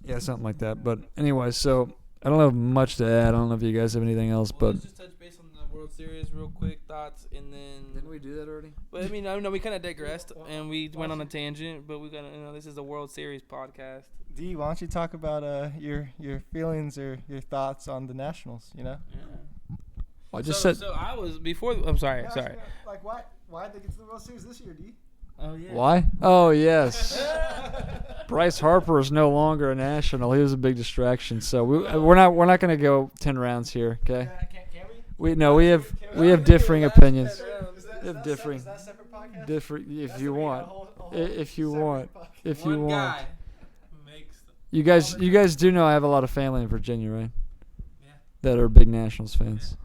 Speaker 1: Yeah, something like that. But anyway, so I don't have much to add. I don't know if you guys have anything else,
Speaker 2: Well,
Speaker 1: but
Speaker 2: let's just touch base on the World Series real quick, thoughts, and then.
Speaker 1: didn't we do that already?
Speaker 2: But I mean, I know we kind of digressed and we went on a tangent, but we got this is a World Series podcast.
Speaker 3: D, why don't you talk about your feelings or your thoughts on the Nationals?
Speaker 2: Yeah.
Speaker 1: I just said.
Speaker 2: So I was before. I'm sorry.
Speaker 3: Yeah,
Speaker 2: Sorry.
Speaker 3: Like why did they get to the World Series this year, D?
Speaker 2: Oh yeah.
Speaker 1: Why? Oh yes. Bryce Harper is no longer a National. He was a big distraction. So we're not going to go 10 rounds here. Okay.
Speaker 3: Can we?
Speaker 1: We have differing opinions.
Speaker 3: Is
Speaker 1: If differing.
Speaker 3: that a separate podcast?
Speaker 1: Different if
Speaker 3: That's
Speaker 1: you
Speaker 3: gonna be a
Speaker 1: want.
Speaker 3: whole
Speaker 1: If you
Speaker 3: separate
Speaker 1: want.
Speaker 3: podcast.
Speaker 1: If you
Speaker 2: One
Speaker 1: want.
Speaker 2: guy makes.
Speaker 1: You guys do know I have a lot of family in Virginia, right?
Speaker 2: Yeah.
Speaker 1: That are big Nationals fans.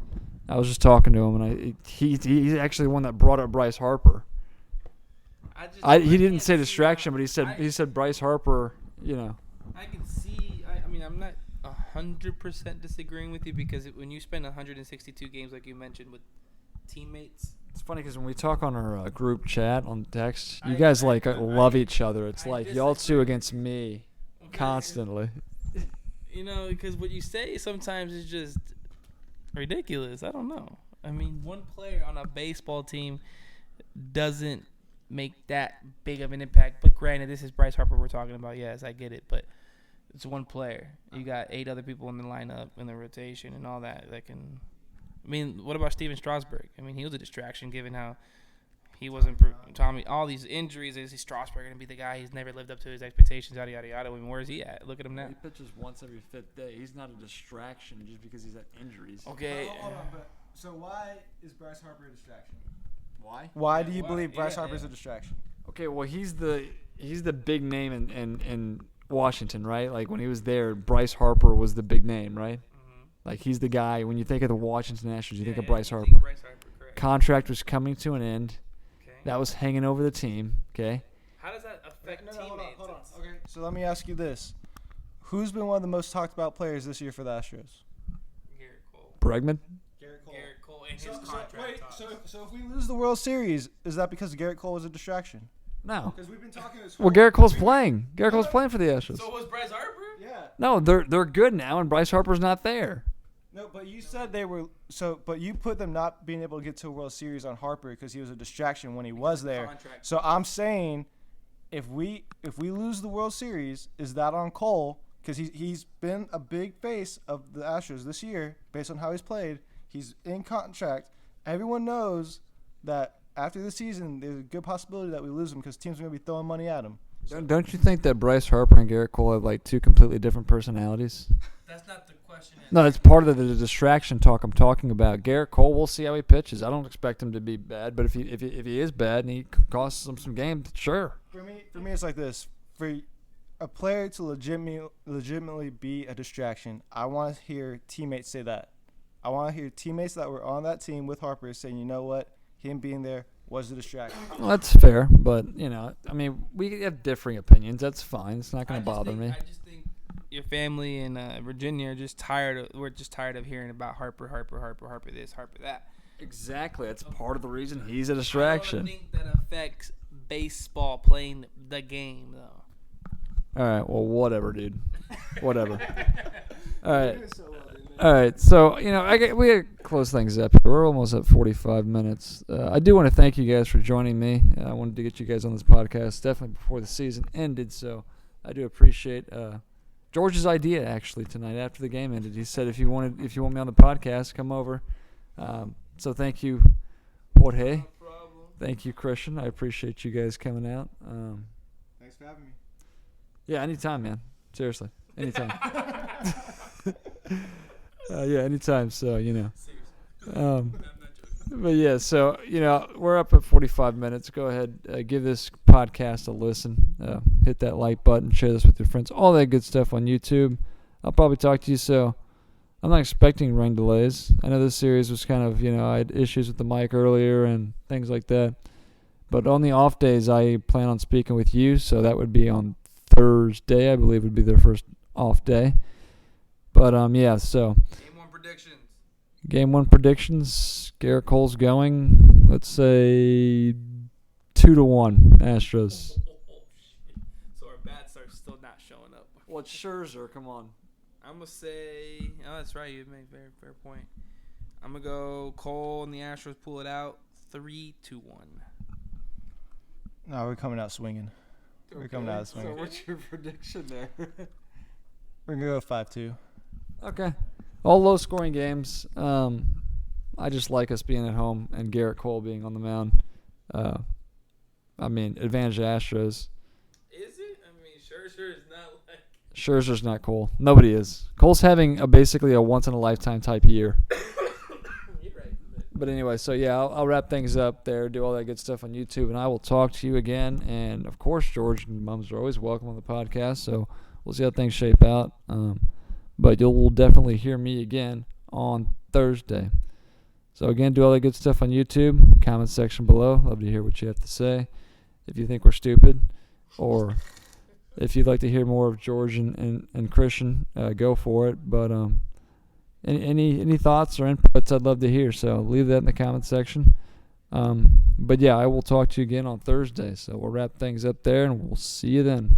Speaker 1: I was just talking to him, and he's actually the one that brought up Bryce Harper. He didn't say distraction, but he said Bryce Harper.
Speaker 2: I can see. I mean, I'm not 100% disagreeing with you because when you spend 162 games, like you mentioned, with teammates.
Speaker 1: It's funny because when we talk on our group chat on text, you
Speaker 2: I-
Speaker 1: guys
Speaker 2: I-
Speaker 1: love each other. It's
Speaker 2: I
Speaker 1: like y'all
Speaker 2: disagree.
Speaker 1: two against me constantly.
Speaker 2: Because what you say sometimes is just ridiculous. I don't know. I mean, one player on a baseball team doesn't make that big of an impact. But granted, this is Bryce Harper we're talking about. Yes, I get it. But it's one player. You got 8 other people in the lineup, in the rotation, and all that can. I mean, what about Steven Strasburg? I mean, he was a distraction given how he wasn't. Tommy, all these injuries. Is Strasburg going to be the guy? He's never lived up to his expectations, yada, yada, yada. I mean, where's he at? Look at him now.
Speaker 1: He pitches once every 5th day. He's not a distraction just because he's had injuries.
Speaker 2: Okay.
Speaker 3: Hold on, but so why is Bryce Harper a distraction?
Speaker 1: Why?
Speaker 3: Why do you
Speaker 2: Why?
Speaker 3: believe Bryce
Speaker 2: Yeah,
Speaker 3: Harper is
Speaker 2: yeah.
Speaker 3: a distraction?
Speaker 1: Okay, well he's the big name in Washington, right? Like when he was there, Bryce Harper was the big name, right?
Speaker 2: Mm-hmm.
Speaker 1: Like he's the guy. When you think of the Washington Nationals, you think of Bryce
Speaker 2: you
Speaker 1: Harper.
Speaker 2: think Bryce Harper, correct.
Speaker 1: Contract was coming to an end.
Speaker 2: Okay.
Speaker 1: That was hanging over the team. Okay.
Speaker 2: How does that affect teammates?
Speaker 3: Hold on. Okay. So let me ask you this: who's been one of the most talked about players this year for the Astros?
Speaker 2: Garrett Cole.
Speaker 1: Bregman.
Speaker 3: Garrett
Speaker 2: Garrett Cole and his contract. talks.
Speaker 3: So if we lose the World Series, is that because Garrett Cole was a distraction?
Speaker 1: No.
Speaker 3: Because we've been talking this.
Speaker 1: Well, Garrett Cole's playing. Garrett Cole's playing for the Astros.
Speaker 2: So was Bryce Harper?
Speaker 3: Yeah.
Speaker 1: No, they're good now, and Bryce Harper's not there.
Speaker 3: No, but you said they were but you put them not being able to get to a World Series on Harper because he was a distraction when he was there.
Speaker 2: Contract.
Speaker 3: So I'm saying, if we lose the World Series, is that on Cole? Because he's been a big face of the Astros this year based on how he's played. He's in contract. Everyone knows that after the season, there's a good possibility that we lose him because teams are going to be throwing money at him.
Speaker 1: Don't you think that Bryce Harper and Garrett Cole have like 2 completely different personalities?
Speaker 2: That's not the question.
Speaker 1: No, it's part of the distraction talk I'm talking about. Garrett Cole, we'll see how he pitches. I don't expect him to be bad, but if he is bad and he costs them some games, sure.
Speaker 3: For me, it's like this: for a player to legitimately be a distraction, I want to hear teammates say that. I want to hear teammates that were on that team with Harper saying, you know what, him being there was a distraction.
Speaker 1: Well, that's fair, but I mean, we have differing opinions. That's fine. It's not going to bother me.
Speaker 2: I just think your family in Virginia are just tired. We're just tired of hearing about Harper this, Harper that.
Speaker 1: Exactly. That's part of the reason he's a
Speaker 2: I don't
Speaker 1: distraction.
Speaker 2: think that affects baseball playing the game though.
Speaker 1: All right. Well, whatever, dude. Whatever. All right. All right, so we got to close things up. We're almost at 45 minutes. I do want to thank you guys for joining me. I wanted to get you guys on this podcast definitely before the season ended, so I do appreciate George's idea actually tonight after the game ended. He said if you want me on the podcast, come over. So thank you, Jorge.
Speaker 2: No problem.
Speaker 1: Thank you, Christian. I appreciate you guys coming out.
Speaker 3: Thanks for having me.
Speaker 1: Yeah, anytime, man. Seriously, anytime. Yeah, anytime. So but yeah, so we're up at 45 minutes. Go ahead, give this podcast a listen. Hit that like button, share this with your friends, all that good stuff on YouTube. I'll probably talk to you. So I'm not expecting rain delays. I know this series was kind of I had issues with the mic earlier and things like that. But on the off days, I plan on speaking with you. So that would be on Thursday, I believe, would be their first off day. But yeah, so Game 1 predictions. Garrett Cole's going. Let's say 2-1 Astros.
Speaker 2: So our bats are still not showing up.
Speaker 1: Well, it's Scherzer. Come on.
Speaker 2: I'm gonna say. Oh, that's right. You made a very fair point. I'm gonna go Cole and the Astros pull it out 3-1.
Speaker 3: No, we're coming out swinging. We're coming out swinging.
Speaker 1: So what's your prediction there?
Speaker 3: We're going to go 5-2.
Speaker 1: Okay. All low-scoring games. I just like us being at home and Garrett Cole being on the mound. Advantage of Astros.
Speaker 2: Is it? Scherzer is not like...
Speaker 1: Scherzer's not Cole. Nobody is. Cole's having basically a once-in-a-lifetime type year.
Speaker 2: You're right.
Speaker 1: But anyway, so yeah, I'll wrap things up there, do all that good stuff on YouTube, and I will talk to you again. And, of course, George and Mums are always welcome on the podcast, so we'll see how things shape out. But you'll definitely hear me again on Thursday. So, again, do all that good stuff on YouTube. Comment section below. Love to hear what you have to say. If you think we're stupid or if you'd like to hear more of George and Christian, go for it. But any thoughts or inputs I'd love to hear. So, leave that in the comment section. But, yeah, I will talk to you again on Thursday. So, we'll wrap things up there, and we'll see you then.